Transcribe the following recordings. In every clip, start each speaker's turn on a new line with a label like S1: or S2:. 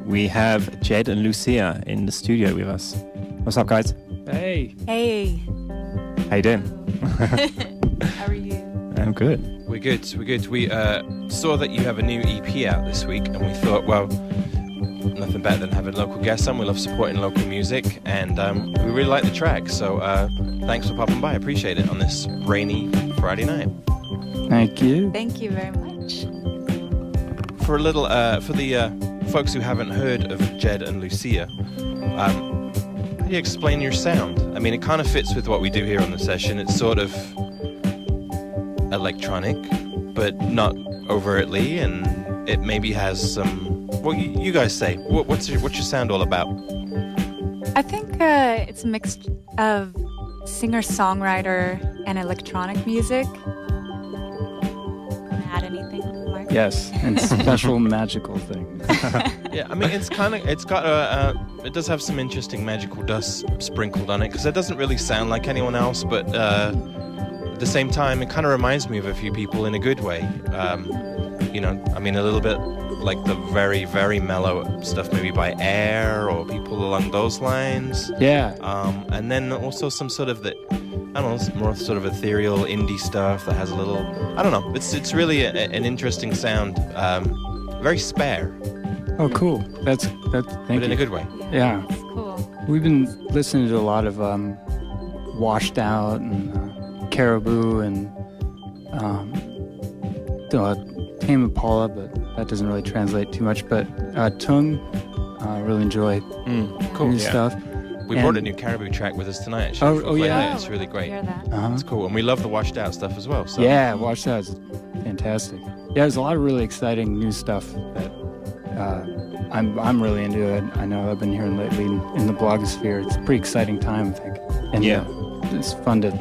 S1: we have Jed and Lucia in the studio with us. What's up, guys?
S2: Hey.
S3: Hey.
S1: How you doing?
S3: How are you?
S1: I'm good.
S2: We're good. We saw that you have a new EP out this week, and we thought, well, nothing better than having local guests on. We love supporting local music, and we really like the track. So thanks for popping by. I appreciate it on this rainy Friday night.
S1: Thank you.
S3: Thank you very much.
S2: For a little, for the folks who haven't heard of Jed and Lucia, how do you explain your sound? I mean, it kind of fits with what we do here on the session. It's sort of electronic, but not overtly, and it maybe has some. Well, you guys say, what's your sound all about?
S3: I think it's a mix of singer-songwriter and electronic music. Want to add anything, Mark?
S4: Yes, and special magical thing.
S2: Yeah, I mean, it does have some interesting magical dust sprinkled on it, because it doesn't really sound like anyone else, but at the same time, it kind of reminds me of a few people in a good way. You know, I mean, a little bit like the very, very mellow stuff maybe by Air or people along those lines.
S4: Yeah.
S2: And then also some sort of more sort of ethereal indie stuff that has a little, I don't know, it's really an interesting sound. Very spare.
S4: Oh, cool. Thank you.
S2: But in a good way.
S4: Yeah.
S3: It's cool.
S4: We've been listening to a lot of Washed Out and Caribou and Tame Impala, but that doesn't really translate too much. But Tung, really enjoy
S2: Cool.
S4: new
S2: Yeah.
S4: stuff.
S2: We brought a new Caribou track with us tonight. Actually,
S4: Oh, yeah.
S2: It's really great.
S3: Hear that.
S2: It's cool, and we love the Washed Out stuff as well. So.
S4: Yeah, Washed Out is fantastic. Yeah, there's a lot of really exciting new stuff that I'm really into it. I know I've been hearing lately in the blogosphere. It's a pretty exciting time, I think. And
S1: Yeah.
S4: it's fun to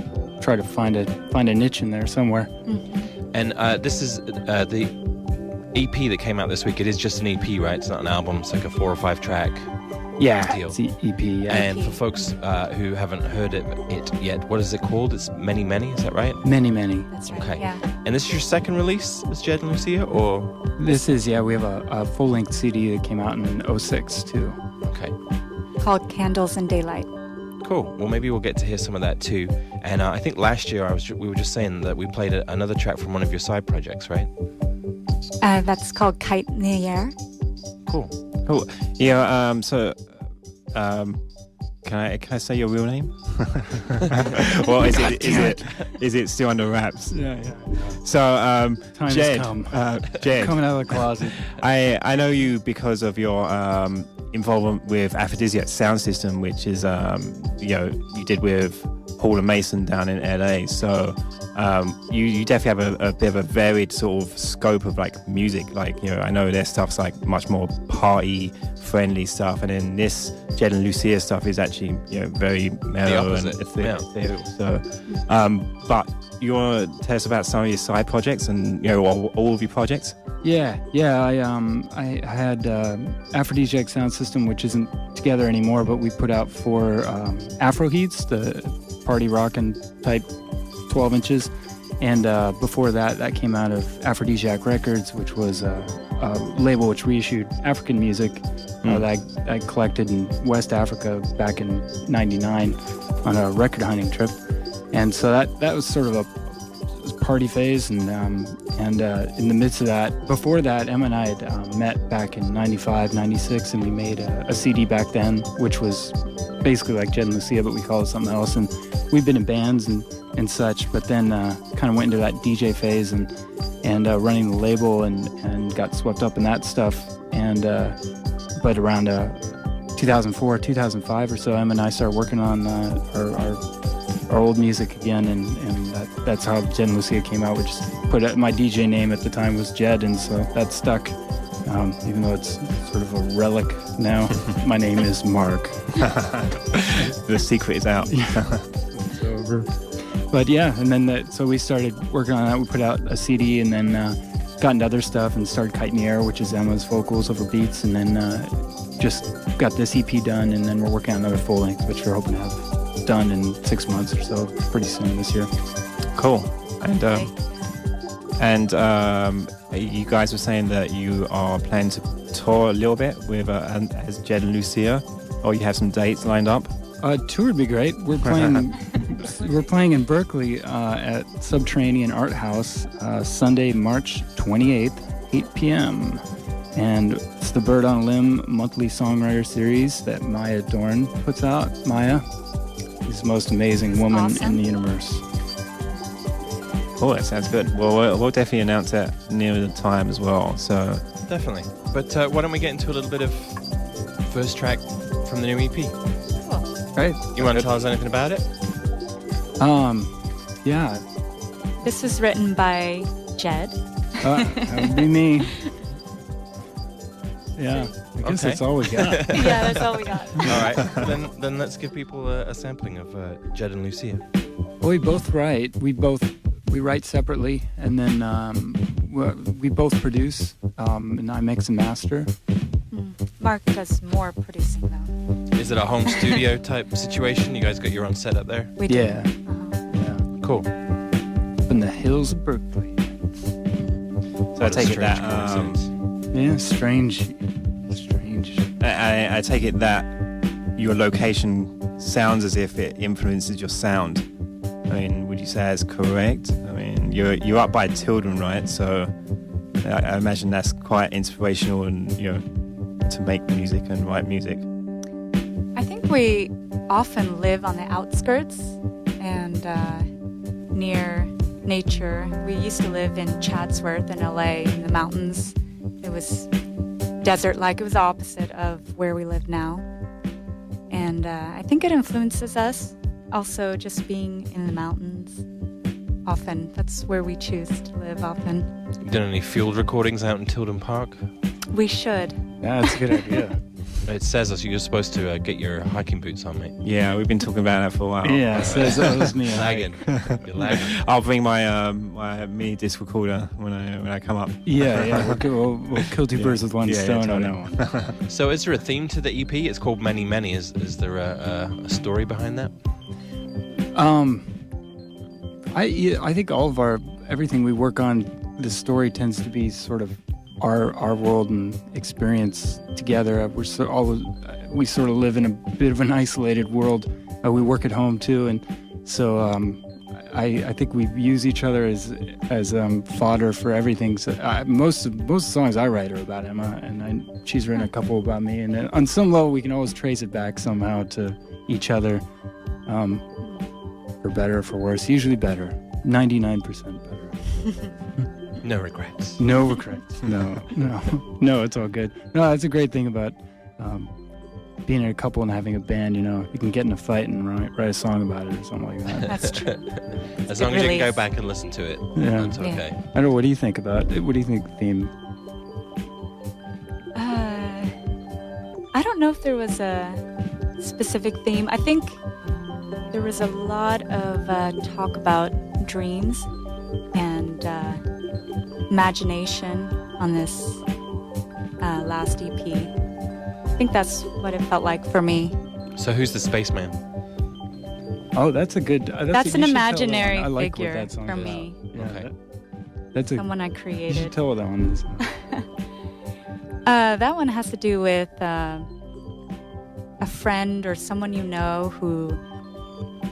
S4: try to find a niche in there somewhere.
S2: And this is the EP that came out this week. It is just an EP, right? It's not an album. It's like a 4 or 5 track.
S4: Yeah,
S2: deal.
S4: it's the EP. Yeah.
S2: And for folks who haven't heard it yet, what is it called? It's Many Many, is that right?
S4: Many.
S3: That's right.
S2: Okay.
S3: Yeah.
S2: And this is your second release as Jed and Lucia, or?
S4: This is, we have a full-length CD that came out in 2006 too.
S2: Okay.
S3: Called Candles and Daylight.
S2: Cool. Well, maybe we'll get to hear some of that too. And I think last year we were just saying that we played another track from one of your side projects, right?
S3: That's called Kite in the Air.
S2: Cool.
S1: Yeah. Can I say your real name? Well, is it still under wraps?
S4: Yeah.
S1: So,
S4: Time
S1: Jed,
S4: has come.
S1: Jed,
S4: Coming out of the closet.
S1: I know you because of your involvement with Aphrodisiac Sound System, which is you did with Hall and Mason down in LA. So you definitely have a bit of a varied sort of scope of like music. Like, I know their stuff's like much more party friendly stuff, and then this Jed and Lucia stuff is actually very mellow and ethereal. So, but you want to tell us about some of your side projects and all of your projects?
S4: Yeah. I had Aphrodisiac Sound System, which isn't together anymore, but we put out 4 Afro Heats, the party rockin' type 12 inches. And before that came out of Aphrodisiac Records, which was a label which reissued African music that I collected in West Africa back in '99 on a record hunting trip. And so that was sort of a party phase, and in the midst of that, before that, Emma and I had met back in '95, '96, and we made a CD back then, which was basically like Jed and Lucia, but we called it something else. And we've been in bands and such, but then kind of went into that DJ phase and running the label and got swept up in that stuff. And but around 2004, 2005 or so, Emma and I started working on our old music again, and that's how Jed and Lucia came out. We just put my DJ name at the time was Jed, and so that stuck. Even though it's sort of a relic now, my name is Mark.
S1: The secret is out.
S4: It's over. But yeah, and then so we started working on that. We put out a CD, and then got into other stuff and started Kite in the Air, which is Emma's vocals over beats, and then just got this EP done, and then we're working on another full length, which we're hoping to have done in 6 months or so, pretty soon this year.
S1: Cool. And you guys were saying that you are planning to tour a little bit with as Jed and Lucia, or you have some dates lined up?
S4: Tour would be great. We're playing. We're playing in Berkeley at Subterranean Art House Sunday, March 28th, 8 p.m. And it's the Bird on a Limb monthly songwriter series that Maya Dorn puts out. Maya is the most amazing woman in the universe.
S1: Oh, that sounds good. Well, we'll definitely announce that near the time as well. So
S2: Definitely. But why don't we get into a little bit of first track from the new EP?
S3: Cool.
S4: Right.
S2: You want to tell us anything about it?
S4: Yeah.
S3: This was written by Jed.
S4: That would be me. Yeah, I guess
S2: Okay.
S4: that's all we got.
S3: Yeah, that's all we got.
S2: All right. Then let's give people a sampling of Jed and Lucia.
S4: Well, we both write. We write separately, and then we both produce, and I mix and master.
S3: Mark does more producing, though.
S2: Is it a home studio type situation? You guys got your own setup there?
S3: We do.
S4: Yeah, yeah.
S2: Cool.
S4: Up in the hills of Berkeley.
S1: I take it that
S4: Yeah, strange.
S1: I take it that your location sounds as if it influences your sound. I mean, would you say that's correct? I mean, you're up by Tilden, right? So I imagine that's quite inspirational, and to make music and write music.
S3: I think we often live on the outskirts and near nature. We used to live in Chatsworth in LA in the mountains. It was desert-like. It was the opposite of where we live now. And I think it influences us. Also, just being in the mountains often. That's where we choose to live often.
S2: You done any field recordings out in Tilden Park?
S3: We should.
S4: Yeah, that's a good idea.
S2: It says you're supposed to get your hiking boots on, mate.
S1: Yeah, we've been talking about that for a while.
S4: Yeah, it says that was me.
S2: Lagging. You're lagging.
S1: I'll bring my my mini disc recorder when I come up.
S4: Yeah. We'll kill two birds with one stone on that one.
S2: So is there a theme to the EP? It's called Many Many. Is there a story behind that?
S4: I think all of everything we work on, the story tends to be sort of our world and experience together. We sort of live in a bit of an isolated world. We work at home too, and so I think we use each other as fodder for everything. So most of the songs I write are about Emma, and she's written a couple about me. And on some level, we can always trace it back somehow to each other, for better or for worse. Usually better, 99% better.
S2: No regrets.
S4: No regrets. No, it's all good. No, that's a great thing about being in a couple and having a band. You can get in a fight and write a song about it or something like that.
S3: That's true.
S2: As long as you can go back and listen to it, that's okay.
S3: Yeah.
S4: I don't know. What do you think about it? What do you think the theme?
S3: I don't know if there was a specific theme. I think there was a lot of talk about dreams and imagination on this last EP. I think that's what it felt like for me.
S2: So who's the spaceman?
S4: Oh, that's a good.
S3: That's an imaginary
S4: I like
S3: figure
S4: what that song
S3: for
S4: is.
S3: me.
S4: Yeah,
S2: Okay.
S4: that's
S3: Someone I
S4: You should
S3: created.
S4: tell what that one is.
S3: That one has to do with a friend or someone you know who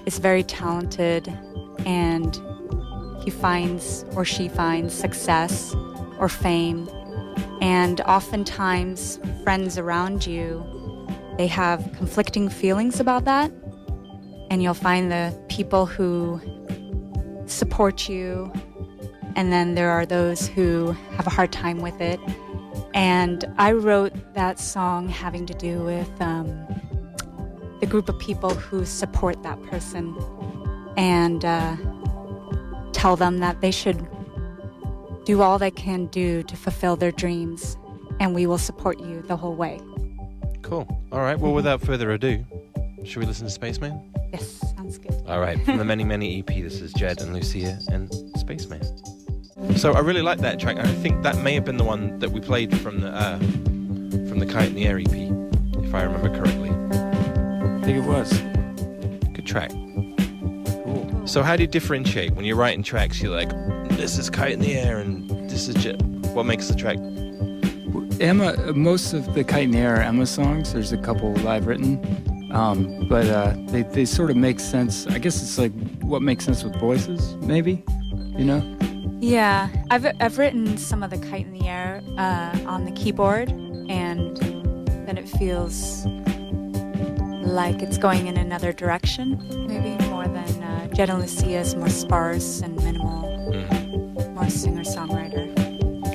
S3: is very talented, and he finds or she finds success or fame. And oftentimes, friends around you, they have conflicting feelings about that. And you'll find the people who support you, and then there are those who have a hard time with it. And I wrote that song having to do with the group of people who support that person and tell them that they should do all they can do to fulfill their dreams, and we will support you the whole way.
S2: Cool. All right. Well, without further ado, should we listen to Spaceman?
S3: Yes, sounds good.
S2: All right. From the Many Many EP, this is Jed and Lucia and Spaceman. So I really like that track. I think that may have been the one that we played from the Kite in the Air EP, if I remember correctly.
S4: I think it was.
S2: Good track. Cool. So how do you differentiate when you're writing tracks? You're like, this is Kite in the Air and this is Jed. What makes the track
S4: Emma, most of the Kite in the Air are Emma songs. There's a couple live written, but they sort of make sense. I guess it's like what makes sense with voices, maybe, you know?
S3: Yeah, I've written some of the Kite in the Air on the keyboard, and then it feels like it's going in another direction, maybe more than Jed Lucia is more sparse and minimal, more singer-songwriter.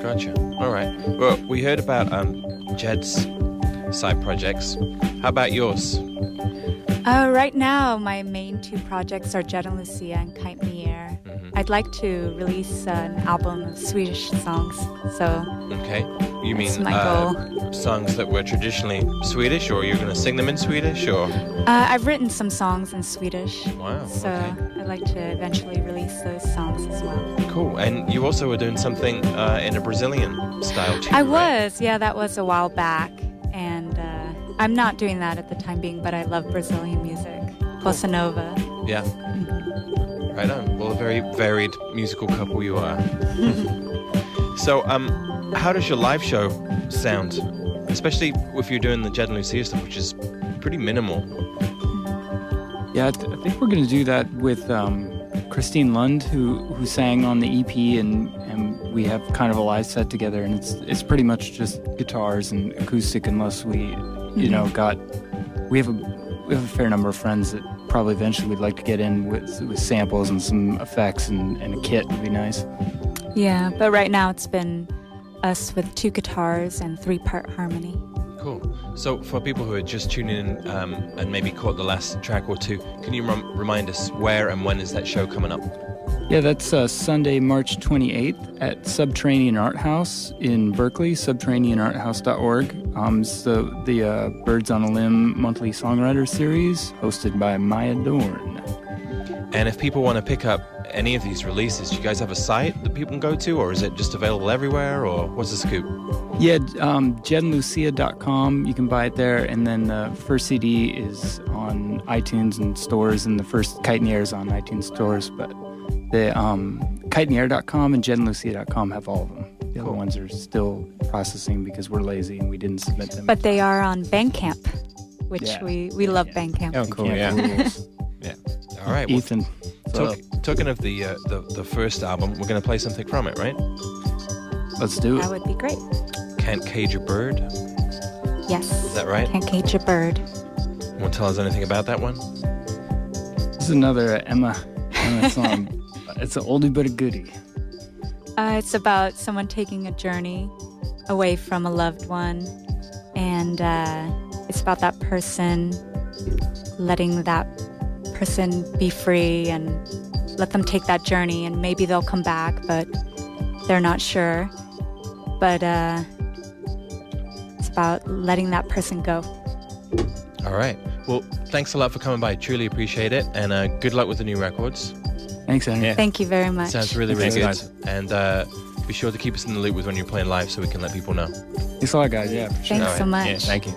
S2: Gotcha. All right. Well, we heard about Jed's side projects. How about yours?
S3: Right now, my main two projects are Jed Lucia and Kite in the Air. I'd like to release an album of Swedish songs, so
S2: Okay. You mean
S3: that's my goal.
S2: songs that were traditionally Swedish, or you're going to sing them in Swedish, or?
S3: I've written some songs in Swedish,
S2: Wow.
S3: so
S2: Okay.
S3: I'd like to eventually release those songs as well.
S2: Cool. And you also were doing something in a Brazilian style too,
S3: I
S2: right?
S3: was, yeah, that was a while back, and I'm not doing that at the time being, but I love Brazilian music, bossa nova.
S2: Yeah. Right on. Well, a very varied musical couple you are. So, how does your live show sound? Especially if you're doing the Jed and Lucia stuff, which is pretty minimal.
S4: Yeah, I think we're going to do that with Christine Lund, who sang on the EP, and we have kind of a live set together, and it's pretty much just guitars and acoustic, unless we, you know, we have a fair number of friends that probably eventually we'd like to get in with samples and some effects and a kit would be nice.
S3: Yeah, but right now it's been us with 2 guitars and 3-part harmony.
S2: Cool. So, for people who are just tuning in and maybe caught the last track or two, can you remind us where and when is that show coming up?
S4: Yeah, that's Sunday, March 28th at Subterranean Art House in Berkeley, subterraneanarthouse.org. It's the Birds on a Limb monthly songwriter series hosted by Maya Dorn.
S2: And if people want to pick up any of these releases, do you guys have a site that people can go to, or is it just available everywhere, or what's the scoop?
S4: Yeah, jedlucia.com. You can buy it there, and then the first CD is on iTunes and stores, and the first Kite in the Air is on iTunes stores, but the kiteintheair.com and jedlucia.com have all of them. The other ones are still processing because we're lazy and we didn't submit them.
S3: But they are on Bandcamp, which we love Bandcamp.
S1: Oh, cool.
S4: Bandcamp
S1: Yeah.
S4: rules.
S2: All right. Well,
S4: Ethan.
S2: talking of the first album, we're going to play something from it, right?
S4: Let's do
S3: That
S4: it.
S3: would be great.
S2: Can't Cage a Bird.
S3: Yes.
S2: Is that right?
S3: Can't Cage a Bird.
S2: Want to tell us anything about that one?
S4: This is another Emma song. It's an oldie but a goodie.
S3: It's about someone taking a journey away from a loved one, and it's about that person letting that person be free and let them take that journey, and maybe they'll come back, but they're not sure. But it's about letting that person go.
S2: All right. Well, thanks a lot for coming by. Truly appreciate it, and good luck with the new records.
S4: Thanks, Henry.
S1: Yeah.
S3: Thank you very much.
S2: Sounds really, really
S1: Thanks,
S2: good. And be sure to keep us in the loop with when you're playing live so we can let people know.
S4: Thanks a lot, guys. Yeah, for sure.
S3: Thanks so much.
S1: Yeah, thank you.